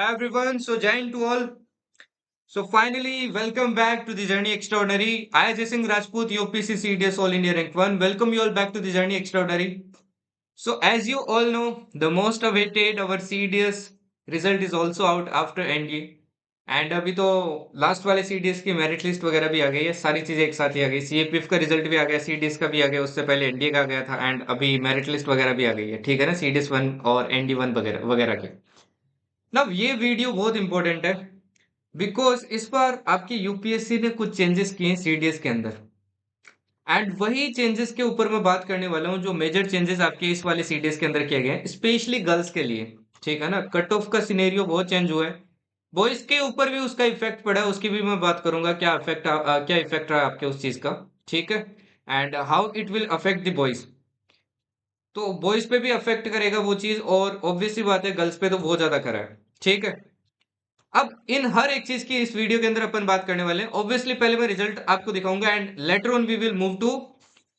Hi everyone, so Jain to all. So finally, welcome back to the Journey Extraordinary. I, Ajay Singh Rajput, UPC CDS All India Rank 1. Welcome you all back to the Journey Extraordinary. So as you all know, the most awaited our CDS result is also out after NDA. And अभी तो last वाले CDS की merit list वगैरह भी आ गई है, सारी चीजें एक साथ ही आ गई। सीएपीएफ का रिजल्ट भी आ गया, सीडीएस का भी आ गया, उससे पहले एनडीए का आ गया था एंड अभी मेरिट लिस्ट वगैरह भी आ गई है, ठीक है ना, सीडीएस 1 और एनडी 1 वगैरह वगैरह के। ना ये वीडियो बहुत इंपॉर्टेंट है बिकॉज इस बार आपकी यूपीएससी ने कुछ चेंजेस किए हैं सीडीएस के अंदर एंड वही चेंजेस के ऊपर मैं बात करने वाला हूँ जो मेजर चेंजेस आपके इस वाले सीडीएस के अंदर किए गए हैं स्पेशली गर्ल्स के लिए। ठीक है ना, कट ऑफ का सिनेरियो बहुत चेंज हुआ है। बॉयज के ऊपर भी उसका इफेक्ट पड़ा है, उसकी भी मैं बात करूंगा क्या इफेक्ट रहा आपके उस चीज का। ठीक है, and how it will affect the boys. तो बॉयज पे भी अफेक्ट करेगा वो चीज, और ऑब्वियस सी बात है गर्ल्स पे तो बहुत ज्यादा करा है। ठीक है, अब इन हर एक चीज की इस वीडियो के अंदर अपन बात करने वाले हैं। ऑब्वियसली पहले मैं रिजल्ट आपको दिखाऊंगा and later on we will move to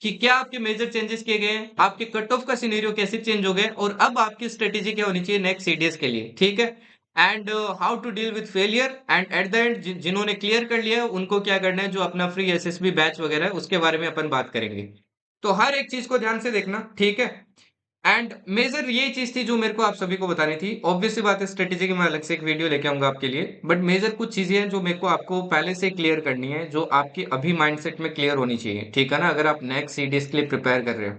कि क्या आपके मेजर चेंजेस किए गए हैं, आपके कट ऑफ का सिनेरियो कैसे चेंज हो गए, और अब आपकी स्ट्रेटेजी क्या होनी चाहिए नेक्स्ट सीडीएस के लिए। ठीक है, and how to deal with failure, and at the end जिन्होंने क्लियर कर लिया है उनको क्या करना है, जो अपना फ्री एसएसबी बैच वगैरह है उसके बारे में अपन बात करेंगे। तो हर एक चीज को ध्यान से देखना, ठीक है। एंड मेजर ये चीज थी जो मेरे को आप सभी को बतानी थी। ऑब्वियस सी बात है स्ट्रेटेजी की मैं अलग से एक वीडियो लेके आऊंगा आपके लिए, बट मेजर कुछ चीजें हैं जो मेरे को आपको पहले से क्लियर करनी है, जो आपके अभी माइंडसेट में क्लियर होनी चाहिए। ठीक है ना, अगर आप नेक्स्ट सीडीएस के लिए प्रिपेयर कर रहे हो।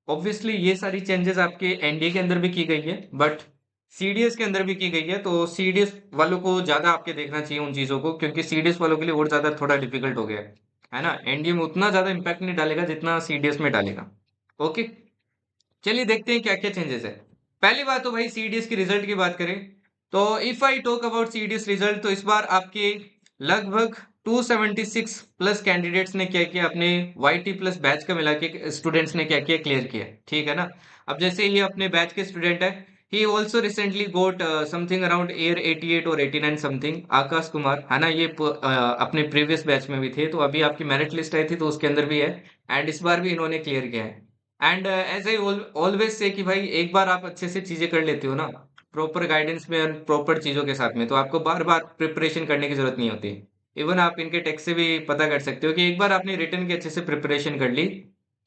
ऑब्वियसली ये सारी चेंजेस आपके एनडीए के अंदर भी की गई है, बट सीडीएस के अंदर भी की गई है, तो सीडीएस वालों को ज्यादा आपके देखना चाहिए उन चीजों को, क्योंकि सीडीएस वालों के लिए और ज्यादा थोड़ा डिफिकल्ट हो गया है ना। एनडीए में उतना ज्यादा इंपैक्ट नहीं डालेगा जितना सीडीएस में डालेगा। ओके, चलिए देखते हैं क्या क्या चेंजेस है। पहली बात तो भाई सीडीएस की रिजल्ट की बात करें, तो if I talk about CDS result, तो इस बार आपके लगभग 276 प्लस कैंडिडेट्स ने क्या किया, अपने वाईटी प्लस बैच का मिला के स्टूडेंट्स ने क्या किया, क्लियर किया। ठीक है ना। अब जैसे ये अपने बैच के स्टूडेंट है, he also recently got something around AIR 88 और 89 समथिंग, आकाश कुमार है ना। ये अपने प्रीवियस बैच में भी थे, तो अभी आपकी मेरिट लिस्ट आई थी तो उसके अंदर भी है, एंड इस बार भी इन्होंने क्लियर किया है। And as I always say कि भाई एक बार आप अच्छे से चीजें कर लेते हो ना, प्रॉपर गाइडेंस में और प्रॉपर चीजों के साथ में, तो आपको बार बार प्रिपरेशन करने की जरूरत नहीं होती। इवन आप इनके टेक्स्ट से भी पता कर सकते हो कि एक बार आपने रिटर्न की अच्छे से प्रिपरेशन कर ली,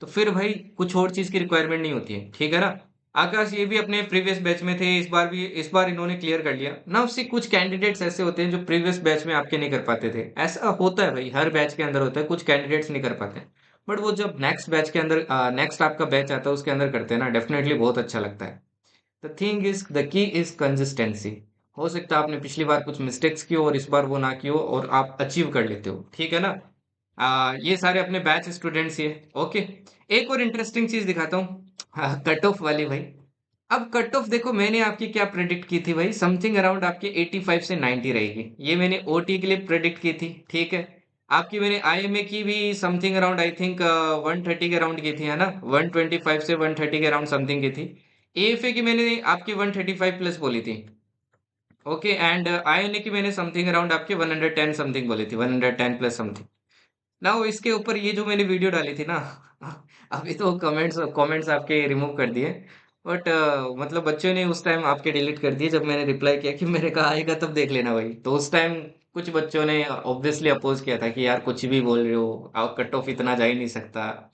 तो फिर भाई कुछ और चीज की रिक्वायरमेंट नहीं होती है। ठीक है ना। आकाश ये भी अपने प्रीवियस बैच में थे, इस बार इन्होंने क्लियर कर लिया ना। उससे कुछ कैंडिडेट्स ऐसे होते हैं जो प्रीवियस बैच में आपके नहीं कर पाते थे, ऐसा होता है भाई, हर बैच के अंदर होता है, कुछ कैंडिडेट्स नहीं कर पाते। बट वो जब नेक्स्ट बैच के अंदर नेक्स्ट आपका बैच आता है उसके अंदर करते हैं ना, डेफिनेटली बहुत अच्छा लगता है। The key is consistency. हो सकता है आपने पिछली बार कुछ मिस्टेक्स की हो और इस बार वो ना की हो और आप अचीव कर लेते हो। ठीक है ना। ये सारे अपने बैच स्टूडेंट्स ये। ओके, एक और इंटरेस्टिंग चीज दिखाता हूँ, कट ऑफ वाली भाई। अब कट ऑफ देखो, मैंने आपकी क्या प्रेडिक्ट की थी भाई, समथिंग अराउंड आपके 85 से 90 रहेगी, ये मैंने ओटी के लिए प्रेडिक्ट की थी। ठीक है, आपकी मैंने आईएमए की भी समथिंग अराउंड आई थिंक 130 के अराउंड की थी, है ना, 125 से 130 के अराउंड समथिंग की थी। एएफए की मैंने आपकी 135 प्लस बोली थी। ओके, एंड आईएनए की मैंने समथिंग अराउंड आपके 110 समथिंग बोली थी, 110 प्लस समथिंग। नाउ इसके ऊपर ये जो मैंने वीडियो डाली थी ना, अभी तो कमेंट्स कमेंट्स आपके रिमूव कर दिए, बट मतलब बच्चों ने उस टाइम आपके डिलीट कर दिए जब मैंने रिप्लाई किया कि मैंने कहा आएगा तब देख लेना भाई, तो उस टाइम कुछ बच्चों ने ऑब्वियसली अपोज किया था कि यार कुछ भी बोल रहे हो आप, कट ऑफ इतना जा ही नहीं सकता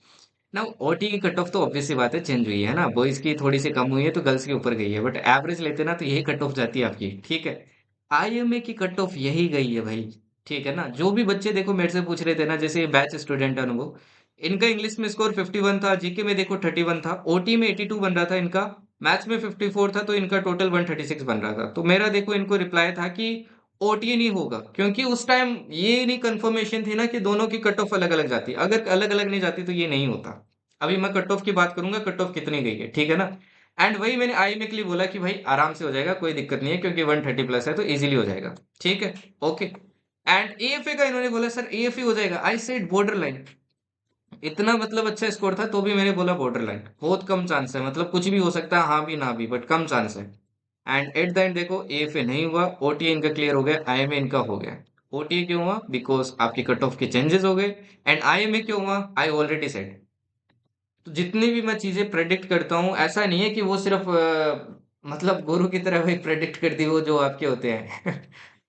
ना। ओटी की कट ऑफ तो ऑब्वियस सी बात है चेंज हुई है ना, बॉयज की थोड़ी सी कम हुई है तो गर्ल्स के ऊपर गई है, बट एवरेज लेते ना तो यही कट ऑफ जाती है आपकी। ठीक है, आईएमए की कट ऑफ यही गई है भाई। ठीक है ना, जो भी बच्चे देखो मेरे से पूछ रहे थे ना, जैसे बैच स्टूडेंट है वो, इनका इंग्लिश में स्कोर 51 था, जीके में देखो 31 था, ओटी में 82 बन रहा था इनका, मैथ्स में 54 था, तो इनका टोटल 136 बन रहा था। तो मेरा देखो इनको रिप्लाई था कि ओटी नहीं होगा, क्योंकि उस टाइम ये नहीं कंफर्मेशन थी ना कि दोनों की कट ऑफ अलग अलग जाती, अगर अलग अलग नहीं जाती तो ये नहीं होता। अभी मैं कट ऑफ की बात करूंगा, कट ऑफ कितनी गई है। ठीक है ना, एंड वही मैंने आईएमए के लिए बोला कि भाई आराम से हो जाएगा, कोई दिक्कत नहीं है, क्योंकि 130 प्लस है तो इजीली हो जाएगा। ठीक है, ओके। एंड एएफए का इन्होंने बोला सर एएफए हो जाएगा, आई सेड बॉर्डर लाइन। इतना मतलब अच्छा स्कोर था तो भी मैंने बोला बॉर्डर लाइन, बहुत कम चांस है, मतलब कुछ भी हो सकता है, हाँ भी ना भी, बट कम चांस है। एंड एट द एंड देखो एएफए नहीं हुआ, ओटीए इनका क्लियर हो गया, आईएमए इनका हो गया। ओटीए क्यों हुआ, बिकॉज आपकी कट ऑफ के चेंजेस हो गए। एंड आईएमए क्यों हुआ, आई ऑलरेडी सेड। तो जितनी भी मैं चीजें प्रेडिक्ट करता हूँ, ऐसा नहीं है कि वो सिर्फ मतलब गुरु की तरह भाई प्रेडिक्ट कर दी वो जो आपके होते हैं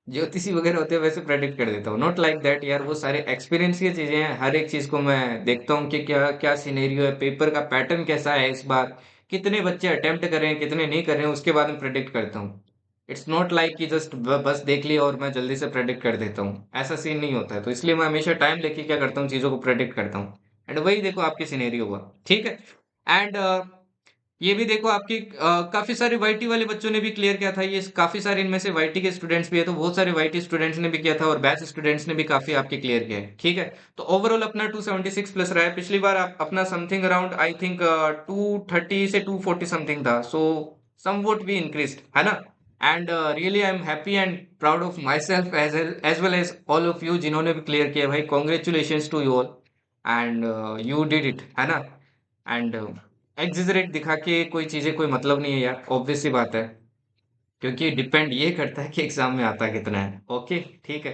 ज्योतिषी वगैरह होते हैं वैसे प्रेडिक्ट कर देता हूँ। नॉट लाइक दैट यार, वो सारे एक्सपीरियंस की चीजें हैं। हर एक चीज को मैं देखता हूँ कि क्या क्या सिनेरियो है, पेपर का पैटर्न कैसा है इस बार, कितने बच्चे अटेम्प्ट कर रहे हैं कितने नहीं कर रहे हैं, उसके बाद में प्रेडिक्ट करता हूँ। इट्स नॉट लाइक कि जस्ट बस देख लिया और मैं जल्दी से प्रेडिक्ट कर देता हूँ, ऐसा सीन नहीं होता है। तो इसलिए मैं हमेशा टाइम लेके क्या करता हूँ, चीजों को प्रेडिक्ट करता हूँ। एंड वही देखो आपकी सिनेरियो हुआ, ठीक है। एंड ये भी देखो आपकी काफी सारे वाईटी वाले बच्चों ने भी क्लियर किया था ये, काफी सारे इनमें से वाईटी के स्टूडेंट्स भी है, तो बहुत सारे वाईटी स्टूडेंट्स ने भी किया था और बैच स्टूडेंट्स ने भी काफी आपके क्लियर किया है, ठीक है। तो ओवरऑल अपना 276 प्लस रहा है। पिछली बार आप अपना समथिंग अराउंड आई थिंक 230 से 240 समथिंग था, सो सम वोट भी इंक्रीज है ना। And really I am happy and proud of myself as well as all of you जिन्होंने भी क्लियर किया भाई, congratulation to you all. And you did it है ना। एंड एग्जिजरेट दिखा के कोई चीजें कोई मतलब नहीं है यार, ऑब्वियस सी बात है। क्योंकि डिपेंड ये करता है कि एग्जाम में आता कितना है। ओके, ठीक है।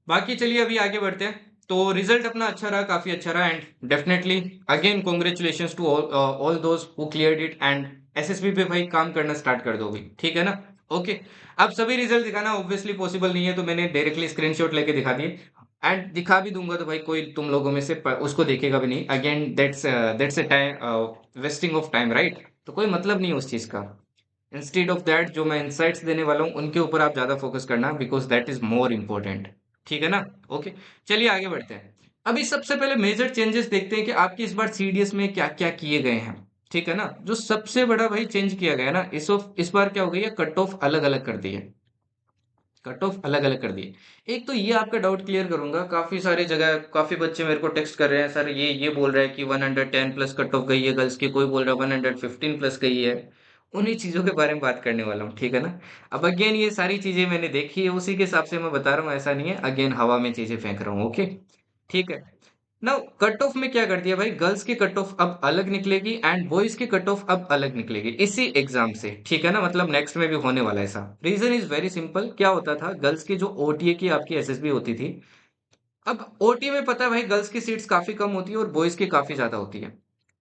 बाकी चलिए अभी आगे बढ़ते हैं। तो रिजल्ट अपना अच्छा रहा, काफी अच्छा रहा। And definitely again congratulations to all those who cleared it. And SSB पे भाई काम करना स्टार्ट कर दो भाई, ठीक है ना। ओके। अब सभी रिजल्ट दिखाना ऑब्वियसली पॉसिबल नहीं है, तो मैंने डायरेक्टली स्क्रीनशॉट लेके दिखा दिए। एंड दिखा भी दूंगा तो भाई कोई तुम लोगों में से उसको देखेगा भी नहीं। Again that's a time wasting of time, right. तो कोई मतलब नहीं है उस चीज का। इंस्टेड ऑफ दैट जो मैं इंसाइट्स देने वाला हूँ उनके ऊपर आप ज्यादा फोकस करना, because that is more important, ठीक है ना। ओके, चलिए आगे बढ़ते हैं। अभी सबसे पहले मेजर चेंजेस देखते हैं कि आपकी इस बार सीडीएस में क्या क्या किए गए हैं, ठीक है ना। जो सबसे बड़ा भाई चेंज किया गया है ना, इस बार क्या हो गई है, कट ऑफ अलग अलग कर दी है। कट ऑफ अलग अलग कर दिए। एक तो ये आपका डाउट क्लियर करूंगा, काफी सारी जगह काफी बच्चे मेरे को टेक्स्ट कर रहे हैं, सर ये बोल रहा है कि 110 प्लस कट ऑफ गई है गर्ल्स की, कोई बोल रहा है 115 प्लस गई है। उन्हीं चीजों के बारे में बात करने वाला हूँ, ठीक है ना। अब अगेन ये सारी चीजें मैंने देखी है, उसी के हिसाब से मैं बता रहा हूँ, ऐसा नहीं है अगेन हवा में चीजें फेंक रहा हूँ। ओके, ठीक है। नाउ कट ऑफ में क्या कर दिया भाई, गर्ल्स की कट ऑफ अब अलग निकलेगी एंड बॉयज की कट ऑफ अब अलग निकलेगी इसी एग्जाम से, ठीक है ना। मतलब नेक्स्ट में भी होने वाला है ऐसा। रीजन इज वेरी सिंपल, क्या होता था गर्ल्स की जो ओटीए की आपकी एसएसबी होती थी, अब ओटीए में पता है भाई गर्ल्स की सीट्स काफी कम होती है और बॉयज की काफी ज्यादा होती है।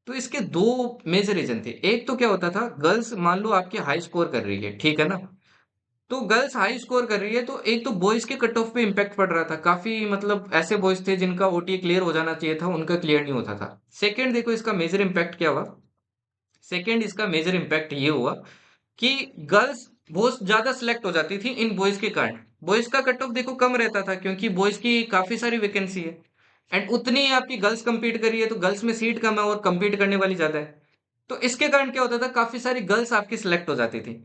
तो इसके दो मेजर रीजन थे। एक तो क्या होता था, गर्ल्स मान लो आपके हाई स्कोर कर रही है, ठीक है ना। तो गर्ल्स हाई स्कोर कर रही है तो एक तो बॉयज के कट ऑफ पे इम्पैक्ट पड़ रहा था काफी, मतलब ऐसे बॉयज थे जिनका ओटीए क्लियर हो जाना चाहिए था उनका क्लियर नहीं होता था। सेकंड देखो इसका मेजर इम्पैक्ट क्या हुआ। सेकंड इसका मेजर इम्पैक्ट ये हुआ कि गर्ल्स बहुत ज्यादा सिलेक्ट हो जाती थी इन बॉयज के कारण। बॉयज का कट ऑफ देखो कम रहता था क्योंकि बॉयज की काफी सारी वैकेंसी है एंड उतनी ही आपकी गर्ल्स compete कर रही है, तो गर्ल्स में सीट कम है और compete करने वाली ज्यादा है। तो इसके कारण क्या होता था, काफी सारी गर्ल्स आपकी सिलेक्ट हो जाती थी।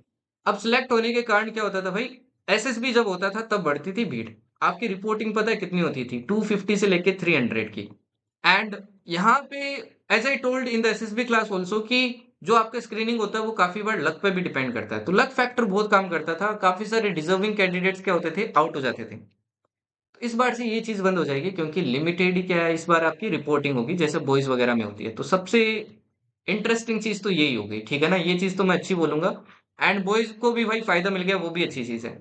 अब सिलेक्ट होने के कारण क्या होता था भाई, एसएसबी जब होता था तब बढ़ती थी भीड़। आपकी रिपोर्टिंग पता है कितनी होती थी, 250 से लेके 300 की। एंड यहाँ पे as I told in the SSB class also कि जो आपका स्क्रीनिंग होता है वो काफी बार लक पे भी डिपेंड करता है, तो लक फैक्टर बहुत काम करता था। काफी सारे डिजर्विंग कैंडिडेट्स क्या होते थे, आउट हो जाते थे। तो इस बार से ये चीज बंद हो जाएगी क्योंकि लिमिटेड ही क्या है, इस बार आपकी रिपोर्टिंग होगी जैसे बॉयज वगैरह में होती है। तो सबसे इंटरेस्टिंग चीज तो यही हो गई, ठीक है ना, ये चीज तो मैं अच्छी बोलूंगा। एंड बॉयज को भी भाई फायदा मिल गया, वो भी अच्छी चीज है।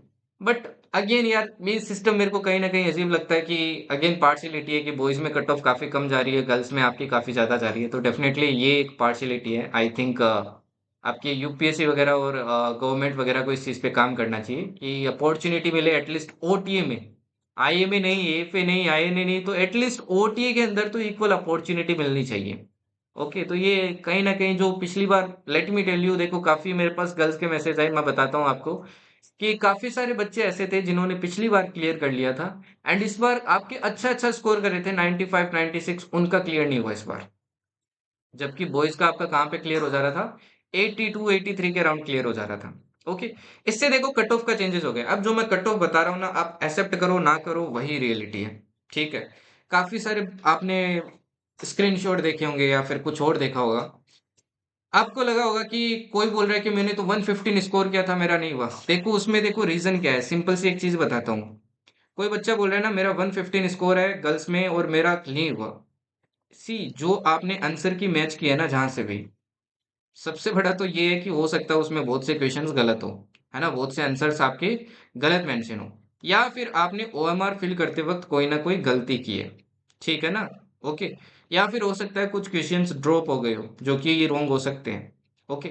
बट अगेन यार ये सिस्टम मेरे को कहीं ना कहीं अजीब लगता है कि अगेन पार्शियलिटी है कि बॉयज में कट ऑफ काफी कम जा रही है, गर्ल्स में आपकी काफी ज्यादा जा रही है। तो डेफिनेटली ये एक पार्शियलिटी है। आई थिंक आपके यूपीएससी वगैरह और गवर्नमेंट वगैरह को इस चीज पे काम करना चाहिए कि अपॉर्चुनिटी मिले एटलीस्ट ओटीए में। आईएमए नहीं, एएफए नहीं, आईएनए नहीं, तो एटलीस्ट ओटीए के अंदर तो इक्वल अपॉर्चुनिटी मिलनी चाहिए। ओके, तो ये कहीं ना कहीं जो पिछली बार, लेट मी टेल यू, देखो काफी मेरे पास गर्ल्स के मैसेज आए, मैं बताता हूँ आपको कि काफी सारे बच्चे ऐसे थे जिन्होंने पिछली बार क्लियर कर लिया था एंड इस बार आपके अच्छा अच्छा स्कोर कर रहे थे, 95 96, उनका क्लियर नहीं हुआ इस बार। जबकि बॉयज का आपका कहाँ पे क्लियर हो जा रहा था, 82 83 के अराउंड क्लियर हो जा रहा था। ओके, इससे देखो कट ऑफ का चेंजेस हो गया। अब जो मैं कट ऑफ बता रहा हूँ ना, आप एक्सेप्ट करो ना करो वही रियलिटी है, ठीक है। काफी सारे आपने स्क्रीनशॉट देखे होंगे या फिर कुछ और देखा होगा, आपको लगा होगा कि कोई बोल रहा है कि मैंने तो 115 स्कोर किया था मेरा नहीं हुआ। देखो उसमें देखो रीजन क्या है, सिंपल सी एक चीज बताता हूँ। कोई बच्चा बोल रहा है ना मेरा 115 स्कोर है गर्ल्स में और मेरा नहीं हुआ। सी जो आपने आंसर की मैच किया है ना जहां से भी, सबसे बड़ा तो ये है कि हो सकता है उसमें बहुत से क्वेश्चंस गलत हो, है ना, बहुत से आंसर्स आपके गलत मेंशन हो, या फिर आपने ओएमआर फिल करते वक्त कोई ना कोई गलती की है, ठीक है ना। ओके, या फिर हो सकता है कुछ क्वेश्चंस ड्रॉप हो गए हो जो कि ये रॉन्ग हो सकते हैं। ओके,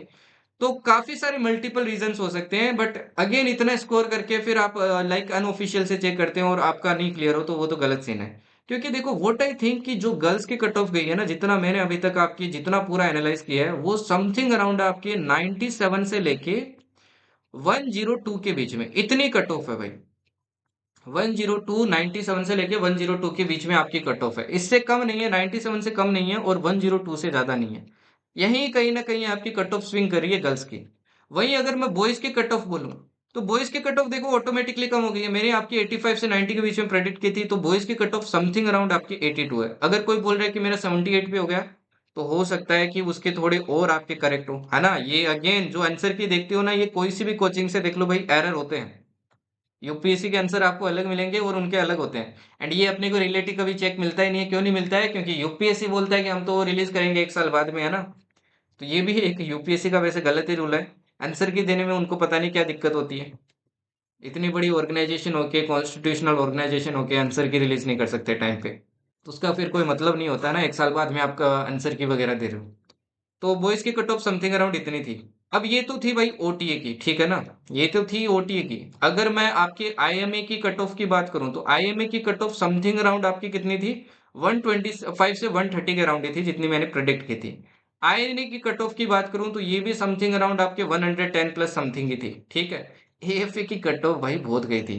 तो काफी सारे मल्टीपल रीजंस हो सकते हैं, बट अगेन इतना स्कोर करके फिर आप लाइक अनऑफिशियल से चेक करते हैं और आपका नहीं क्लियर हो, तो वो तो गलत सीन है। क्योंकि देखो व्हाट आई थिंक कि जो गर्ल्स की कट ऑफ गई है ना, जितना मैंने अभी तक आपकी जितना पूरा एनालाइज किया है, वो समथिंग अराउंड आपके 97 से लेके 102 के बीच में इतनी कट ऑफ है भाई। 102 97 से लेके 102 के बीच में आपकी कट ऑफ है, इससे कम नहीं है, 97 से कम नहीं है और 102 से ज्यादा नहीं है। यही कहीं ना कहीं आपकी कट ऑफ स्विंग कर रही है गर्ल्स की। वहीं अगर मैं बॉयज की कट ऑफ बोलूं, तो बॉयज की कट ऑफ देखो ऑटोमेटिकली कम हो गई है। मैंने आपकी 85 से 90 के बीच में प्रेडिक्ट की थी, तो बॉयज की कट ऑफ समथिंग अराउंड आपकी 82 है। अगर कोई बोल रहा है कि मेरा 78 पे हो गया, तो हो सकता है कि उसके थोड़े और आपके करेक्ट हो, है ना। ये अगेन जो आंसर की देखते हो ना, ये कोई सी भी कोचिंग से देख लो भाई, एरर होते हैं। यूपीएससी के आंसर आपको अलग मिलेंगे और उनके अलग होते हैं। एंड ये अपने को रिलेटिव कभी चेक मिलता ही नहीं है। क्यों नहीं मिलता है? क्योंकि यूपीएससी बोलता है कि हम तो रिलीज करेंगे 1 साल बाद में, है ना। तो ये भी एक यूपीएससी का वैसे गलत ही रूल है। आंसर की देने में उनको पता नहीं क्या दिक्कत होती है। इतनी बड़ी ऑर्गेनाइजेशन होके, कॉन्स्टिट्यूशनल ऑर्गेनाइजेशन होके आंसर की रिलीज नहीं कर सकते टाइम पे। तो उसका फिर कोई मतलब नहीं होता ना, 1 साल बाद में आपका आंसर की वगैरह दे रहे हो। तो बॉयज की कट ऑफ समथिंग अराउंड इतनी थी। अब ये तो थी भाई ओटीए की, ठीक है ना। ये तो थी ओटीए की। अगर मैं आपके आईएमए की कट ऑफ की बात करूं, तो आईएमए की कट ऑफ समथिंग अराउंड आपकी कितनी थी? 125 से 130 के अराउंड ही थी, जितनी मैंने प्रेडिक्ट की थी। आईएनए की कट ऑफ की बात करूं, तो ये भी समथिंग अराउंड आपके 110 प्लस समथिंग की थी, ठीक है। एएफए की कट ऑफ भाई बहुत गई थी।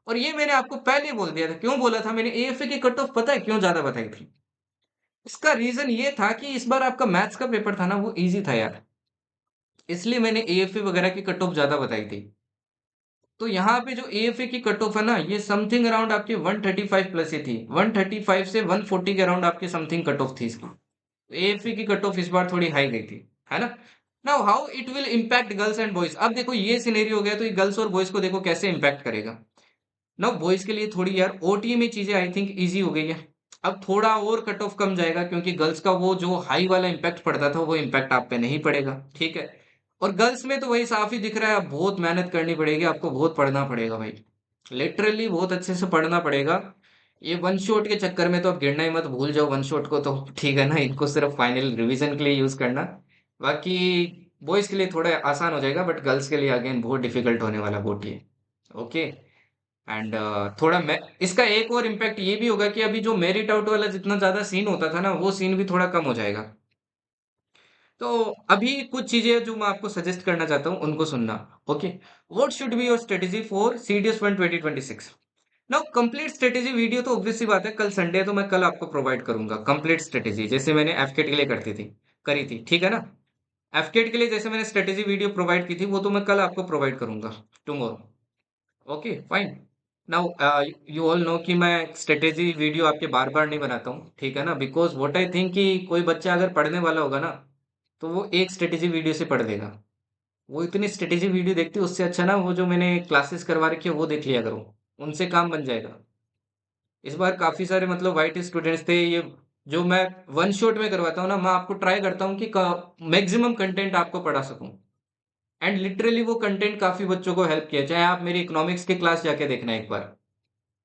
और ये मैंने आपको पहले बोल दिया था। क्यों बोला था मैंने एएफए की कट ऑफ? पता है क्यों ज्यादा बताई थी? इसका रीजन ये था कि इस बार आपका मैथ्स का पेपर था ना, वो इजी था यार। इसलिए मैंने एएफए वगैरह की कट ऑफ ज्यादा बताई थी। तो यहाँ पे जो एएफए की कट ऑफ है ना, ये समथिंग अराउंड आपकी 135 प्लस ही थी। 135 से 140 के अराउंड आपकी समथिंग कट ऑफ थी इसकी। तो एएफए की कट ऑफ इस बार थोड़ी हाई गई थी, है ना। Now how it will impact girls and boys. अब देखो ये सिनेरियो हो गया, तो ये गर्ल्स और बॉयज को देखो कैसे इम्पैक्ट करेगा। नाउ बॉयज के लिए थोड़ी यार ओटीए में चीजें आई थिंक इजी हो गई है। अब थोड़ा और कट ऑफ कम जाएगा, क्योंकि गर्ल्स का वो जो हाई वाला इम्पैक्ट पड़ता था, वो इम्पैक्ट आप पे नहीं पड़ेगा, ठीक है। और गर्ल्स में तो वही साफ ही दिख रहा है, अब बहुत मेहनत करनी पड़ेगी आपको, बहुत पढ़ना पड़ेगा भाई। लिटरली बहुत अच्छे से पढ़ना पड़ेगा। ये वन शॉट के चक्कर में तो अब गिरना ही मत भूल जाओ वन शॉट को, तो ठीक है ना, इनको सिर्फ फाइनल रिवीजन के लिए यूज करना। बाकी बॉयज के लिए थोड़ा आसान हो जाएगा, बट गर्ल्स के लिए अगेन बहुत डिफिकल्ट होने वाला बोट ये। ओके। एंड थोड़ा मैं इसका एक और इम्पैक्ट ये भी होगा कि अभी जो मेरिट आउट वाला जितना ज्यादा सीन होता था ना, वो सीन भी थोड़ा कम हो जाएगा। तो अभी कुछ चीजें जो मैं आपको सजेस्ट करना चाहता हूँ उनको सुनना। Okay. What should be your strategy for CDS 1 2026? Now complete strategy video तो ऑब्वियस सी बात है, कल संडे है तो मैं कल आपको प्रोवाइड करूंगा कंप्लीट स्ट्रेटेजी, जैसे मैंने एफकेट के लिए करती थी, करी थी, ठीक है ना। एफकेट के लिए जैसे मैंने स्ट्रेटेजी वीडियो प्रोवाइड की थी, वो तो मैं कल आपको प्रोवाइड करूंगा, tomorrow. Okay fine. Now you all know कि मैं स्ट्रेटेजी वीडियो आपके बार बार नहीं बनाता हूँ, ठीक है ना। बिकॉज व्हाट आई थिंक कि कोई बच्चा अगर पढ़ने वाला होगा ना, तो वो एक स्ट्रेटेजी वीडियो से पढ़ लेगा। वो इतनी स्ट्रेटेजी वीडियो देखती है, उससे अच्छा ना वो जो मैंने क्लासेस करवा रखी है वो देख लिया करो, उनसे काम बन जाएगा। इस बार काफी सारे मतलब वाइट स्टूडेंट्स थे ये। जो मैं वन शॉट में करवाता हूँ ना, मैं आपको ट्राई करता हूँ कि मैक्सिमम कंटेंट आपको पढ़ा सकूं। एंड लिटरली वो कंटेंट काफी बच्चों को हेल्प किया, चाहे आप मेरी इकोनॉमिक्स की क्लास जाके देखना एक बार,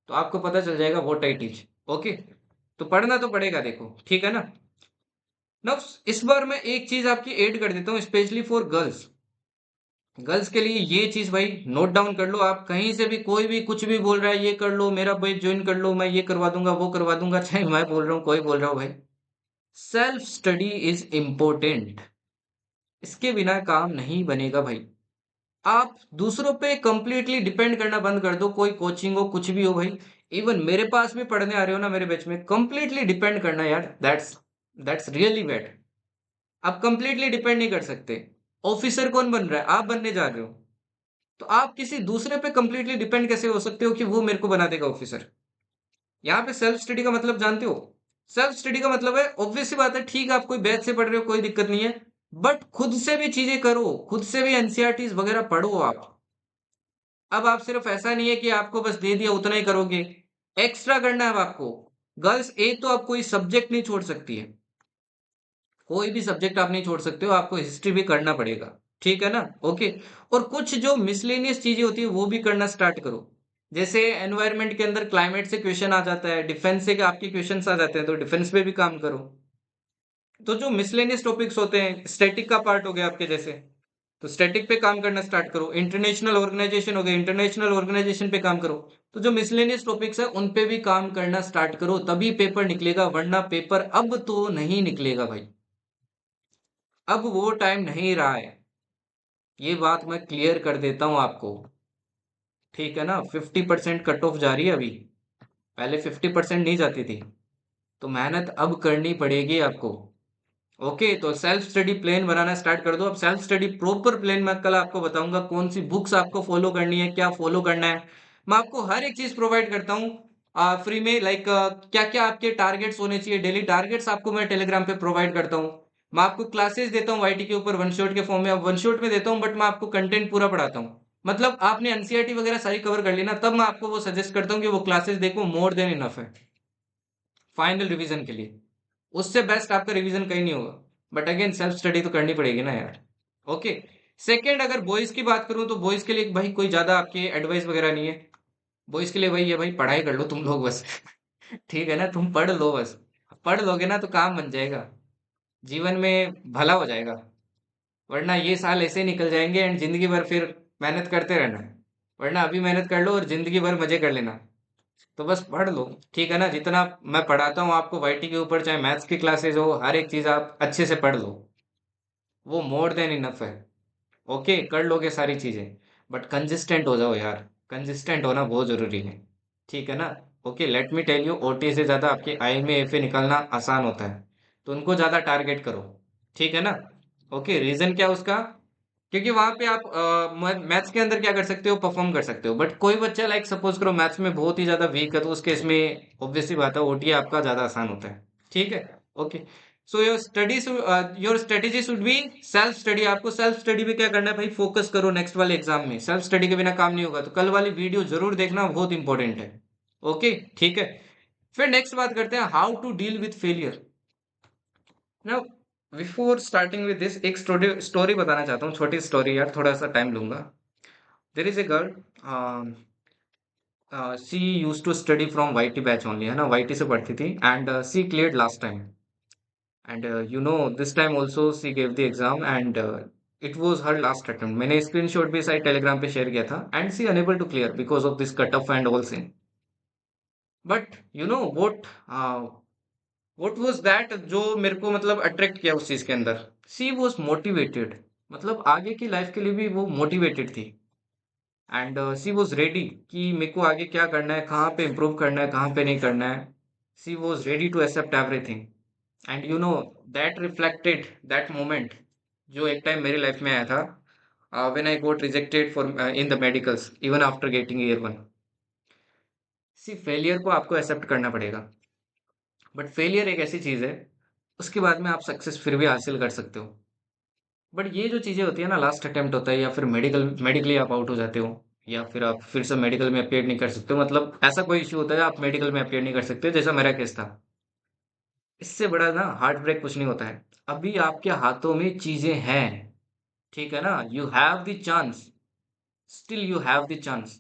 तो आपको पता चल जाएगा व्हाट आई टीच। ओके। तो पढ़ना तो पड़ेगा देखो, ठीक है ना। नाउ इस बार मैं एक चीज आपकी ऐड कर देता हूँ स्पेशली फॉर गर्ल्स। गर्ल्स के लिए ये चीज भाई नोट डाउन कर लो। आप कहीं से भी कोई भी कुछ भी बोल रहा है, ये कर लो, मेरा बैच ज्वाइन कर लो, मैं ये करवा दूंगा वो करवा दूंगा, चाहे मैं बोल रहा हूँ कोई बोल रहा हूँ भाई, सेल्फ स्टडी इज इम्पोर्टेंट। इसके बिना काम नहीं बनेगा भाई। आप दूसरों पे कंप्लीटली डिपेंड करना बंद कर दो, कोई कोचिंग हो कुछ भी हो भाई। इवन मेरे पास भी पढ़ने आ रहे हो ना मेरे बैच में, कंप्लीटली डिपेंड करना यार, दैट्स रियली बैड। आप कंप्लीटली डिपेंड नहीं कर सकते। ऑफिसर कौन बन रहा है? आप बनने जा रहे हो। तो आप किसी दूसरे पे कंप्लीटली डिपेंड कैसे हो सकते हो कि वो मेरे को बना देगा ऑफिसर? यहाँ पे सेल्फ स्टडी का मतलब जानते हो? सेल्फ स्टडी का मतलब है, ऑब्वियस सी बात है, ठीक है आप कोई बैच से पढ़ रहे हो कोई दिक्कत नहीं है, बट खुद से भी चीजें करो, खुद से भी एनसीईआरटीज वगैरह पढ़ो आप। अब आप सिर्फ ऐसा नहीं है कि आपको बस दे दिया उतना ही करोगे, एक्स्ट्रा करना है अब आपको। गर्ल्स एक तो आप कोई सब्जेक्ट नहीं छोड़ सकती है, कोई भी सब्जेक्ट आप नहीं छोड़ सकते हो, आपको हिस्ट्री भी करना पड़ेगा, ठीक है ना। ओके। और कुछ जो मिसलेनियस चीजें होती है वो भी करना स्टार्ट करो। जैसे एनवायरनमेंट के अंदर क्लाइमेट से क्वेश्चन आ जाता है, डिफेंस से आपके क्वेश्चंस आ जाते हैं, तो डिफेंस पे भी काम करो। तो जो मिसलेनियस टॉपिक्स होते हैं, स्टैटिक का पार्ट हो गया आपके जैसे, तो स्टैटिक पे काम करना स्टार्ट करो। इंटरनेशनल ऑर्गेनाइजेशन हो गए, इंटरनेशनल ऑर्गेनाइजेशन पे काम करो। तो जो मिसलेनियस टॉपिक्स है उन पे भी काम करना स्टार्ट करो, तभी पेपर निकलेगा, वरना पेपर अब तो नहीं निकलेगा भाई। अब वो टाइम नहीं रहा है, ये बात मैं क्लियर कर देता हूं आपको। ठीक है ना, 50% कट ऑफ जा रही है अभी, पहले 50% नहीं जाती थी। तो मेहनत अब करनी पड़ेगी आपको। ओके, तो सेल्फ स्टडी प्लान बनाना स्टार्ट कर दो। अब सेल्फ स्टडी प्रॉपर प्लान मैं कल आपको बताऊंगा, कौन सी बुक्स आपको फॉलो करनी है, क्या फॉलो करना है। मैं आपको हर एक चीज प्रोवाइड करता हूँ फ्री में। लाइक क्या क्या आपके टारगेट्स होने चाहिए, डेली टारगेट्स आपको मैं टेलीग्राम पे प्रोवाइड करता हूँ। मैं आपको क्लासेस देता हूँ वाईटी के ऊपर, वन शॉट के फॉर्म में। अब वन शॉट में देता हूँ, बट मैं आपको कंटेंट पूरा पढ़ाता हूँ। मतलब आपने एनसीईआरटी वगैरह सारी कवर कर ली ना, तब मैं आपको वो सजेस्ट करता हूँ कि वो क्लासेस देखो, मोर देन इनफ है फाइनल रिवीजन के लिए। उससे बेस्ट आपका रिवीजन कहीं नहीं होगा। बट अगेन सेल्फ स्टडी तो करनी पड़ेगी ना यार। ओके। सेकंड, अगर बॉयज की बात करूं तो बॉयज के लिए भाई कोई ज्यादा आपकी एडवाइस वगैरह नहीं है। बॉयज के लिए वही है भाई, पढ़ाई कर लो तुम लोग बस। ठीक है ना, तुम पढ़ लो बस। पढ़ लोगे ना तो काम बन जाएगा, जीवन में भला हो जाएगा। वरना ये साल ऐसे निकल जाएंगे एंड जिंदगी भर फिर मेहनत करते रहना है। वरना अभी मेहनत कर लो और जिंदगी भर मजे कर लेना। तो बस पढ़ लो। ठीक है ना, जितना मैं पढ़ाता हूँ आपको वाईटी के ऊपर, चाहे मैथ्स की क्लासेस हो, हर एक चीज आप अच्छे से पढ़ लो, वो मोर देन इनफ है। ओके, कर लोगे सारी चीजें। बट कंसिस्टेंट हो जाओ यार, कंसिस्टेंट होना बहुत जरूरी है। ठीक है ना। Okay, let me tell you, OT से ज्यादा आपके आई में एफए निकालना आसान होता है। तो उनको ज्यादा टारगेट करो। ठीक है ना। ओके, रीजन क्या उसका? क्योंकि वहां पे आप मैथ्स के अंदर क्या कर सकते हो, परफॉर्म कर सकते हो। बट कोई बच्चा लाइक सपोज करो मैथ्स में बहुत ही ज्यादा वीक है, तो उस केस में ऑब्वियसली बात है ओटी आपका ज्यादा आसान होता है। ठीक है। Okay. So your strategy should be self study. आपको सेल्फ स्टडी पे क्या करना है भाई, फोकस करो नेक्स्ट वाले एग्जाम में। सेल्फ स्टडी के बिना काम नहीं होगा, तो कल वाली वीडियो जरूर देखना, बहुत इंपॉर्टेंट है। ओके, ठीक है। फिर नेक्स्ट बात करते हैं, how to deal with failure. Now before starting with this, एक स्टोरी स्टोरी बताना चाहता हूँ, छोटी स्टोरी यार, थोड़ा सा टाइम लूंगा। There is a girl, she used to study from YT batch only, है ना, वाईटी से पढ़ती थी। And she cleared last time. And you know this time also she gave the exam, and it was her last attempt. मैंने screenshot भी शायद Telegram पे share किया था। And she unable to clear because of this cut off and all thing. But you know what was that जो मेरे को मतलब अट्रैक्ट किया उस चीज के अंदर, सी वॉज मोटिवेटेड। मतलब आगे की लाइफ के लिए भी वो मोटिवेटेड थी। एंड सी वॉज रेडी कि मेरे को आगे क्या करना है, कहाँ पे इम्प्रूव करना है, कहाँ पे नहीं करना है। She was ready to accept everything. And you know that reflected that moment, जो एक टाइम मेरी लाइफ में आया था when I got rejected for in the medicals even after getting year 1। See failure को आपको एक्सेप्ट करना पड़ेगा। बट फेलियर एक ऐसी चीज है, उसके बाद में आप सक्सेस फिर भी हासिल कर सकते हो। बट ये जो चीजें होती है ना, लास्ट अटेम्प्ट होता है, या फिर मेडिकली आप आउट हो जाते हो, या फिर आप फिर से मेडिकल में अपियर नहीं कर सकते हो, मतलब ऐसा कोई इश्यू होता है आप मेडिकल में अपियर नहीं कर सकते, जैसा मेरा केस था। इससे बड़ा ना हार्ट ब्रेक कुछ नहीं होता है। अभी आपके हाथों में चीजें हैं। ठीक है ना, you have the chance, still you have the chance.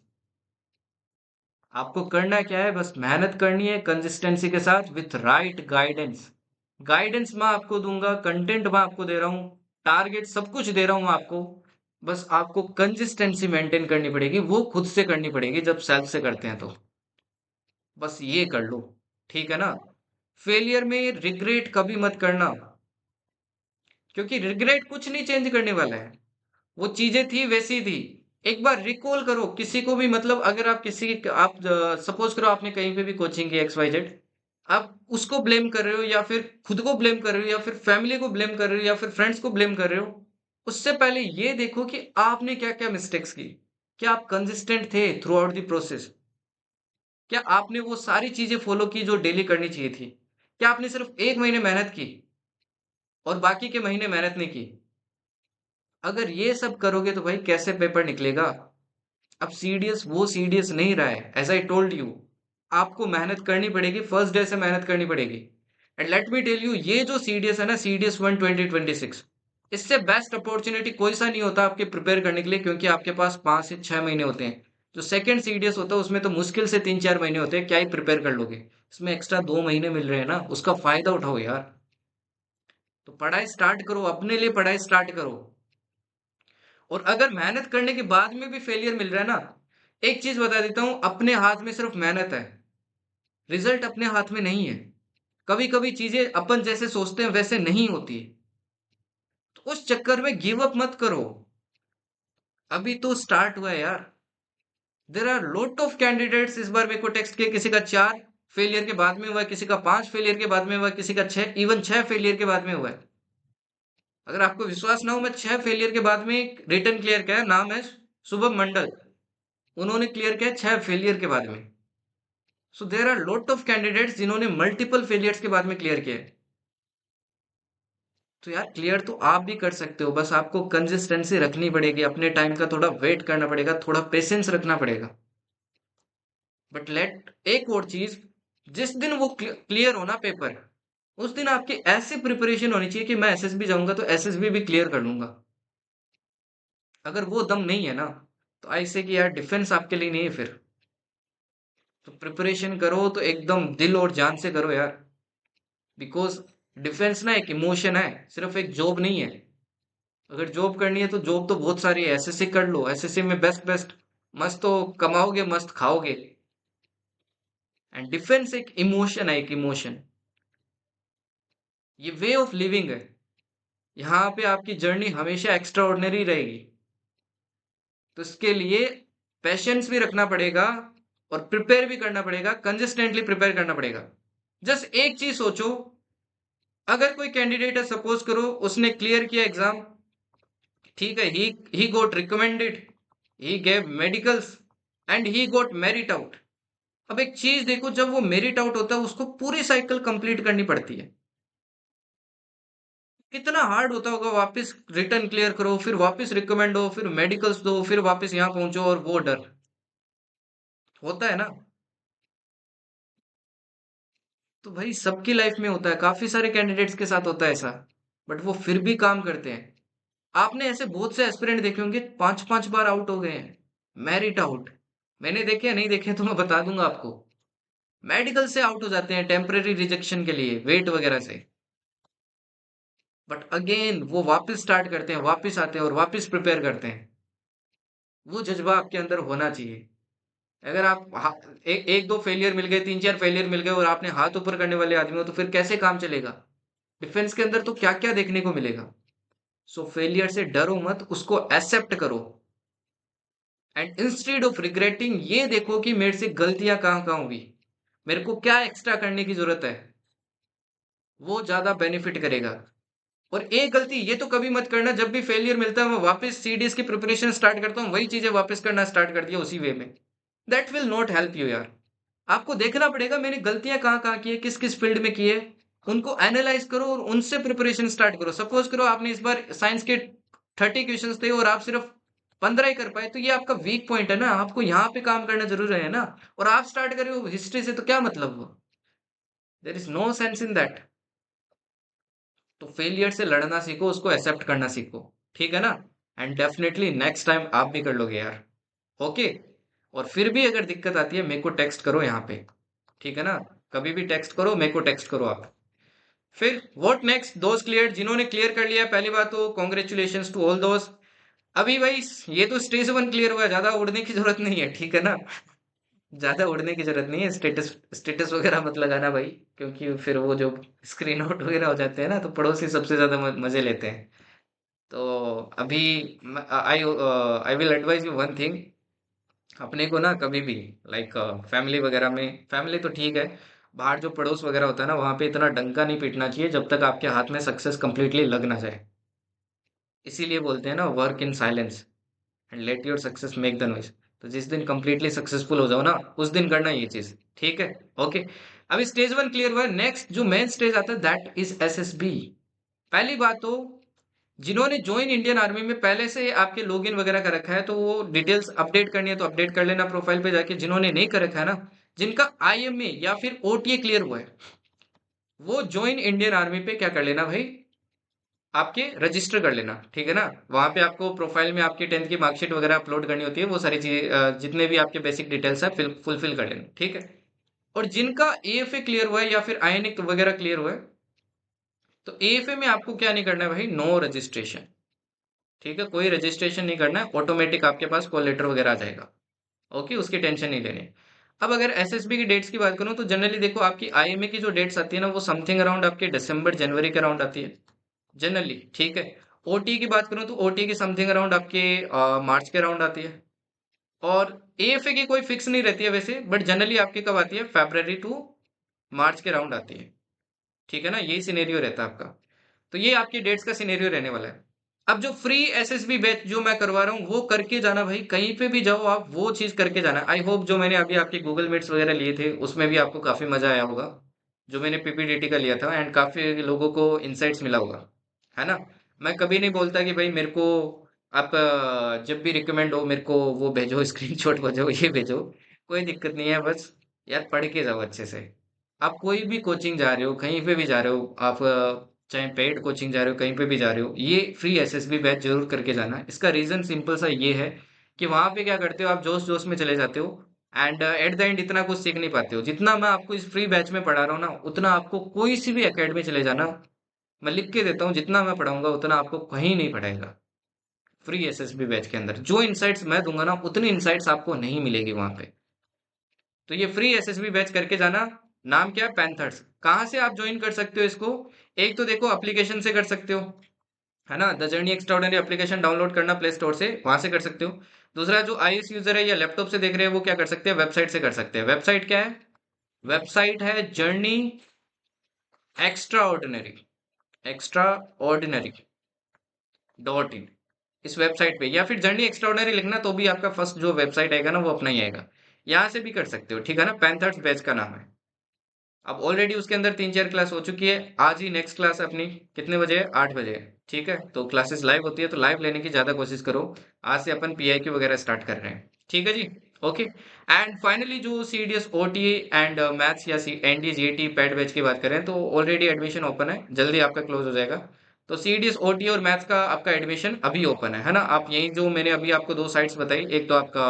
आपको करना क्या है, बस मेहनत करनी है कंसिस्टेंसी के साथ विथ राइट गाइडेंस। गाइडेंस मैं आपको दूंगा, कंटेंट मैं आपको दे रहा हूँ, टारगेट सब कुछ दे रहा हूँ आपको। बस आपको कंसिस्टेंसी मेंटेन करनी पड़ेगी, वो खुद से करनी पड़ेगी जब सेल्फ से करते हैं तो। बस ये कर लो। ठीक है ना। फेलियर में रिग्रेट कभी मत करना, क्योंकि रिग्रेट कुछ नहीं चेंज करने वाला है। वो चीजें थी वैसी थी। एक बार रिकॉल करो किसी को भी, मतलब अगर आप किसी आप सपोज करो आपने कहीं पे भी कोचिंग की XYZ, आप उसको ब्लेम कर रहे हो, या फिर खुद को ब्लेम कर रहे हो, या फिर फैमिली को ब्लेम कर रहे हो, या फिर फ्रेंड्स को ब्लेम कर रहे हो। उससे पहले ये देखो कि आपने क्या क्या मिस्टेक्स की। क्या आप कंसिस्टेंट थे थ्रू आउट द प्रोसेस? क्या आपने वो सारी चीजें फॉलो की जो डेली करनी चाहिए थी? क्या आपने सिर्फ एक महीने मेहनत की और बाकी के महीने मेहनत नहीं की? अगर ये सब करोगे तो भाई कैसे पेपर निकलेगा? अब सीडीएस वो सीडीएस नहीं रहा है, एज आई टोल्ड यू। आपको मेहनत करनी पड़ेगी, फर्स्ट डे से मेहनत करनी पड़ेगी। And let me tell you, ये जो सीडीएस है ना, सीडीएस 1 2026, इससे बेस्ट अपॉर्चुनिटी कोई सा नहीं होता आपके प्रिपेयर करने के लिए, क्योंकि आपके पास 5 से 6 महीने होते हैं। जो सेकंड सीडीएस होता है उसमें तो मुश्किल से 3-4 महीने होते हैं, क्या ही प्रिपेयर कर लोगे। इसमें एक्स्ट्रा 2 महीने मिल रहे हैं ना, उसका फायदा उठाओ यार। तो पढ़ाई स्टार्ट करो, अपने लिए पढ़ाई स्टार्ट करो। और अगर मेहनत करने के बाद में भी फेलियर मिल रहा है ना, एक चीज बता देता हूँ, अपने हाथ में सिर्फ मेहनत है, रिजल्ट अपने हाथ में नहीं है। कभी कभी चीजें अपन जैसे सोचते हैं वैसे नहीं होती, तो उस चक्कर में गिव अप मत करो। अभी तो स्टार्ट हुआ है यार। There are lot of candidates, इस बार मेरे को टेक्स्ट किए, किसी का 4 फेलियर के बाद में हुआ है, किसी का 5 फेलियर के बाद में हुआ है, किसी का 6, इवन 6 फेलियर के बाद में हुआ है। अगर आपको विश्वास ना हो, मैं 6 फेलियर के बाद में एक रिटर्न क्लियर किया है, नाम है शुभम मंडल। उन्होंने क्लियर किया 6 फेलियर के बाद में। So there are lot of candidates जिन्होंने मल्टीपल फेलियर्स के बाद में क्लियर किया है। तो यार क्लियर तो आप भी कर सकते हो, बस आपको कंसिस्टेंसी रखनी पड़ेगी, अपने टाइम का थोड़ा वेट करना पड़ेगा, थोड़ा पेशेंस रखना पड़ेगा। बट लेट एक और चीज, जिस दिन वो क्लियर होना पेपर, उस दिन आपकी ऐसी प्रिपरेशन होनी चाहिए कि मैं एसएसबी जाऊंगा तो एसएसबी भी क्लियर कर लूंगा। अगर वो दम नहीं है ना, तो ऐसे कि यार डिफेंस आपके लिए नहीं है फिर। तो प्रिपरेशन करो तो एकदम दिल और जान से करो यार, बिकॉज डिफेंस ना एक इमोशन है, सिर्फ एक जॉब नहीं है। अगर जॉब करनी है तो जॉब तो बहुत सारी है, एसएससी कर लो, एसएससी में बेस्ट बेस्ट मस्त तो कमाओगे, मस्त खाओगे। एंड डिफेंस एक इमोशन है, एक इमोशन, ये वे ऑफ लिविंग है। यहाँ पे आपकी जर्नी हमेशा एक्स्ट्रा ऑर्डिनरी रहेगी। तो इसके लिए पेशेंस भी रखना पड़ेगा, और प्रिपेयर भी करना पड़ेगा, कंसिस्टेंटली प्रिपेयर करना पड़ेगा। जस्ट एक चीज सोचो, अगर कोई कैंडिडेट है, सपोज करो उसने क्लियर किया एग्जाम, ठीक है, he got recommended, he gave medicals, and he got merit out. अब एक चीज देखो, जब वो मेरिट आउट होता है उसको पूरी साइकिल कंप्लीट करनी पड़ती है। कितना हार्ड होता होगा, वापस रिटर्न क्लियर करो, फिर वापस रिकमेंड हो, फिर मेडिकल्स दो, फिर वापस यहाँ पहुंचो, और वो डर होता है ना। तो भाई सबकी लाइफ में होता है, काफी सारे कैंडिडेट्स के साथ होता है ऐसा, बट वो फिर भी काम करते हैं। आपने ऐसे बहुत से एस्पिरेंट देखे होंगे, 5-5 बार आउट हो गए हैं, मेरिट आउट। मैंने देखे या नहीं देखे तो मैं बता दूंगा आपको। मेडिकल से आउट हो जाते हैं टेम्पररी रिजेक्शन के लिए, वेट वगैरह से, बट अगेन वो वापस स्टार्ट करते हैं, वापस आते हैं और वापस प्रिपेयर करते हैं। वो जज्बा आपके अंदर होना चाहिए। अगर आप एक दो फेलियर मिल गए, 3-4 फेलियर मिल गए, और आपने हाथ ऊपर करने वाले आदमी हो, तो फिर कैसे काम चलेगा? डिफेंस के अंदर तो क्या क्या देखने को मिलेगा। सो फेलियर से डरो मत, उसको एक्सेप्ट करो, एंड इंस्टेड ऑफ रिग्रेटिंग ये देखो कि मेरे से गलतियां कहाँ कहाँ हुई, मेरे को क्या एक्स्ट्रा करने की जरूरत है, वो ज्यादा बेनिफिट करेगा। और एक गलती ये तो कभी मत करना, जब भी फेलियर मिलता है मैं वापस सीडीएस की प्रिपरेशन स्टार्ट करता हूँ, वही चीजें वापस करना स्टार्ट कर दिया उसी वे में। That will not help you यार। आपको देखना पड़ेगा मैंने गलतियां कहाँ कहाँ की है, किस किस फील्ड में की है, उनको एनालाइज करो और उनसे प्रिपरेशन स्टार्ट करो। सपोज करो आपने इस बार साइंस के 30 क्वेश्चंस थे और आप सिर्फ 15 ही कर पाए, तो ये आपका वीक पॉइंट है ना, आपको यहाँ पे काम करना जरूरी है ना। और आप स्टार्ट कर रहे हो हिस्ट्री से, तो क्या मतलब हुआ? There is no sense in that. तो फेलियर से लड़ना सीखो, उसको एक्सेप्ट करना सीखो, ठीक है ना। एंड डेफिनेटली नेक्स्ट टाइम आप भी कर लोगे यार। ओके। और फिर भी अगर दिक्कत आती है मेरे को टेक्स्ट करो यहाँ पे, ठीक है ना। कभी भी टेक्स्ट करो, मेरे को टेक्स्ट करो आप। फिर व्हाट नेक्स्ट, दोस्त क्लियर, जिन्होंने क्लियर कर लिया पहली बात तो कॉन्ग्रेचुलेशन टू ऑल दोस्त। अभी भाई ये तो स्टेज 1 क्लियर हुआ है, ज्यादा उड़ने की जरूरत नहीं है, ठीक है ना। ज्यादा उड़ने की जरूरत नहीं है, स्टेटस स्टेटस वगैरह मत लगाना भाई, क्योंकि फिर वो जो स्क्रीन आउट वगैरह हो जाते हैं ना, तो पड़ोसी सबसे ज्यादा मजे लेते हैं। तो अभी I I will advise you one thing, अपने को ना कभी भी लाइक फैमिली वगैरह में, फैमिली तो ठीक है, बाहर जो पड़ोस वगैरह होता है ना, वहां पे इतना डंका नहीं पीटना चाहिए जब तक आपके हाथ में सक्सेस कंप्लीटली लग ना जाए। इसीलिए बोलते हैं ना, work in silence and let your success make the noise. तो जिस दिन कंप्लीटली सक्सेसफुल हो जाओ ना, उस दिन करना ये चीज, ठीक है। ओके। अभी स्टेज 1 क्लियर हुआ है, नेक्स्ट जो मेन स्टेज आता है दैट इज एसएसबी। पहली बात तो, जिन्होंने ज्वाइन इंडियन आर्मी में पहले से आपके लॉगिन वगैरह कर रखा है, तो वो डिटेल्स अपडेट करनी है तो अपडेट कर लेना प्रोफाइल पे जाके। जिन्होंने नहीं कर रखा है ना, जिनका आईएमए या फिर ओटीए क्लियर हुआ है, वो ज्वाइन इंडियन आर्मी पे क्या कर लेना भाई, आपके रजिस्टर कर लेना, ठीक है ना। वहां पे आपको प्रोफाइल में आपकी 10th की मार्कशीट वगैरह अपलोड करनी होती है, वो सारी चीजें जितने भी आपके बेसिक डिटेल्स है फुलफिल कर लेना, ठीक है। और जिनका एएफए क्लियर हुआ है या फिर आईएनए वगैरह क्लियर हुआ है, तो एएफए में आपको क्या नहीं करना है भाई, नो रजिस्ट्रेशन। ठीक है, कोई रजिस्ट्रेशन नहीं करना है, ऑटोमेटिक आपके पास कॉल लेटर वगैरह आ जाएगा। ओके, उसकी टेंशन नहीं लेनी। अब अगर एसएसबी की डेट्स की बात करूं तो जनरली देखो आपकी आईएमए की जो डेट्स आती है ना वो समथिंग अराउंड आपके दिसंबर जनवरी के अराउंड आती है जनरली। ठीक है, ओटी की बात करूं तो ओटी की समथिंग अराउंड आपके मार्च के अराउंड आती है। और एएफए की कोई फिक्स नहीं रहती है वैसे, बट जनरली आपकी कब आती है, फेब्रवरी टू मार्च के अराउंड आती है। ठीक है ना, यही सिनेरियो रहता है आपका। तो ये आपकी डेट्स का सिनेरियो रहने वाला है। अब जो फ्री एसएसबी बैच जो मैं करवा रहा हूँ वो करके जाना भाई, कहीं पे भी जाओ आप वो चीज करके जाना। आई होप जो मैंने अभी आपके गूगल मीट्स वगैरह लिए थे उसमें भी आपको काफी मजा आया होगा, जो मैंने पीपीडीटी का लिया था, एंड काफी लोगों को इंसाइट्स मिला होगा, है ना। मैं कभी नहीं बोलता कि भाई मेरे को आप जब भी रिकमेंड हो मेरे को वो भेजो, स्क्रीनशॉट भेजो, ये भेजो, कोई दिक्कत नहीं है। बस यार पढ़ के जाओ अच्छे से। आप कोई भी कोचिंग जा रहे हो, कहीं पे भी जा रहे हो आप, चाहे पेड कोचिंग जा रहे हो, कहीं पे भी जा रहे हो, ये फ्री एसएसबी बैच जरूर करके जाना। इसका रीजन सिंपल सा ये है कि वहां पे क्या करते हो आप, जोश जोश में चले जाते हो, एंड एट द एंड इतना कुछ सीख नहीं पाते हो। जितना मैं आपको इस फ्री बैच में पढ़ा रहा हूँ ना, उतना आपको कोई सी भी एकेडमी चले जाना, मैं लिख के देता हूँ, जितना मैं पढ़ाऊंगा उतना आपको कहीं नहीं पढ़ाएगा। फ्री एसएसबी बैच के अंदर जो इंसाइट्स मैं दूंगा ना, उतनी इंसाइट्स आपको नहीं मिलेगी वहां पे। तो ये फ्री एसएसबी बैच करके जाना। नाम क्या है, पैंथर्स। कहाँ से आप ज्वाइन कर सकते हो इसको, एक तो देखो एप्लीकेशन से कर सकते हो, है ना, the journey extraordinary application download करना प्ले स्टोर से, वहां से कर सकते हो। दूसरा जो आईएस यूजर है या लैपटॉप से देख रहे हैं वो क्या कर सकते हैं, वेबसाइट से कर सकते हैं। वेबसाइट क्या है, वेबसाइट है journey extra ordinary, extra ordinary .in। इस वेबसाइट पे या फिर जर्नी एक्स्ट्राऑर्डिनरी लिखना तो भी आपका फर्स्ट जो वेबसाइट आएगा ना वो अपना ही आएगा। यहाँ से भी कर सकते हो, ठीक है ना। पैंथर्स बैच का नाम है। अब ऑलरेडी उसके अंदर 3-4 क्लास हो चुकी है। आज ही नेक्स्ट क्लास अपनी कितने बजे है, 8 बजे है। ठीक है, तो क्लासेस लाइव होती है तो लाइव लेने की ज्यादा कोशिश करो। आज से अपन पीआईक्यू वगैरह स्टार्ट कर रहे हैं, ठीक है जी। ओके, एंड फाइनली जो सीडीएस ओटीए एंड मैथ्स या एनडी जीएटी पैड बैच की बात करें तो ऑलरेडी एडमिशन ओपन है, जल्दी आपका क्लोज हो जाएगा। तो सीडीएस ओटीए और मैथ्स का आपका एडमिशन अभी ओपन है ना। आप यही जो मैंने अभी आपको दो साइट्स बताई, एक तो आपका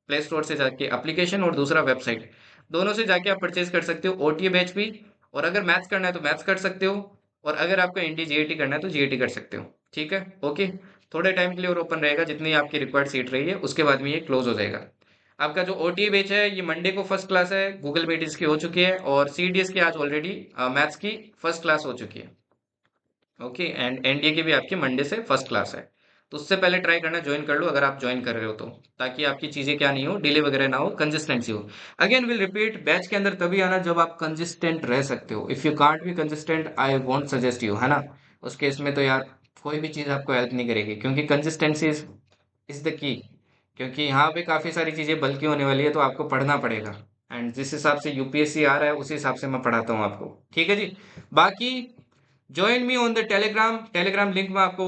प्ले स्टोर से जाके एप्लीकेशन और दूसरा वेबसाइट, दोनों से जाके आप परचेज कर सकते हो ओटीए बैच भी। और अगर मैथ्स करना है तो मैथ्स कर सकते हो, और अगर आपको एनडी जीएटी करना है तो जीएटी कर सकते हो। ठीक है, ओके। थोड़े टाइम के लिए और ओपन रहेगा, जितनी आपकी रिक्वायर्ड सीट रही है उसके बाद में ये क्लोज हो जाएगा। आपका जो ओटीए बैच है ये मंडे को फर्स्ट क्लास है, गूगल मीट इसकी हो चुकी है, और सीडीएस की आज ऑलरेडी मैथ्स की फर्स्ट क्लास हो चुकी है। ओके, एंड एनडीए की भी आपकी मंडे से फर्स्ट क्लास है। तो उससे पहले ट्राई करना, ज्वाइन कर लो अगर आप ज्वाइन कर रहे हो तो, ताकि आपकी चीजें क्या नहीं हो, डिले वगैरह ना हो, कंसिस्टेंसी हो। अगेन विल रिपीट, बैच के अंदर तभी आना जब आप कंसिस्टेंट रह सकते हो। If you can't be consistent I won't suggest you, है ना। उस केस में तो यार कोई भी चीज आपको हेल्प नहीं करेगी, क्योंकि कंसिस्टेंसी इज द की। क्योंकि यहाँ पे काफी सारी चीजें बल्कि होने वाली है तो आपको पढ़ना पड़ेगा, एंड जिस हिसाब से यूपीएससी आ रहा है उस हिसाब से मैं पढ़ाता हूँ आपको, ठीक है जी। बाकी join me on the Telegram, Telegram link मैं आपको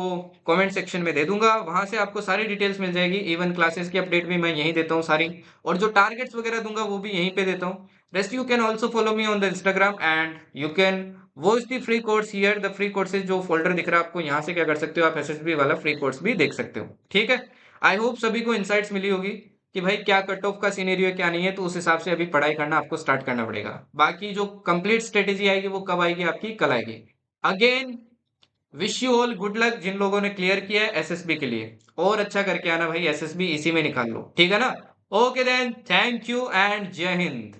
कमेंट सेक्शन में दे दूंगा, वहां से आपको सारी डिटेल्स मिल जाएगी। इवन क्लासेस की अपडेट भी मैं यहीं देता हूँ सारी, और जो टारगेट्स वगैरह दूंगा वो भी यहीं पे देता हूँ। Rest you can also follow me on the Instagram, and you can watch the free course here. The free courses जो फोल्डर दिख रहा है आपको, यहाँ से क्या कर सकते हो आप, एसएसबी वाला फ्री कोर्स भी देख सकते हो, ठीक है। आई होप सभी को इंसाइट्स मिली होगी कि भाई क्या कट ऑफ का सीनेरियो है क्या नहीं है, तो उस हिसाब से अभी पढ़ाई करना आपको स्टार्ट करना पड़ेगा। बाकी जो कंप्लीट स्ट्रेटेजी आएगी वो कब आएगी, आपकी कल आएगी। Again wish you all good luck जिन लोगों ने क्लियर किया है एसएसबी के लिए, और अच्छा करके आना भाई, एसएसबी इसी में निकाल लो, ठीक है ना। Okay then, thank you and जय हिंद।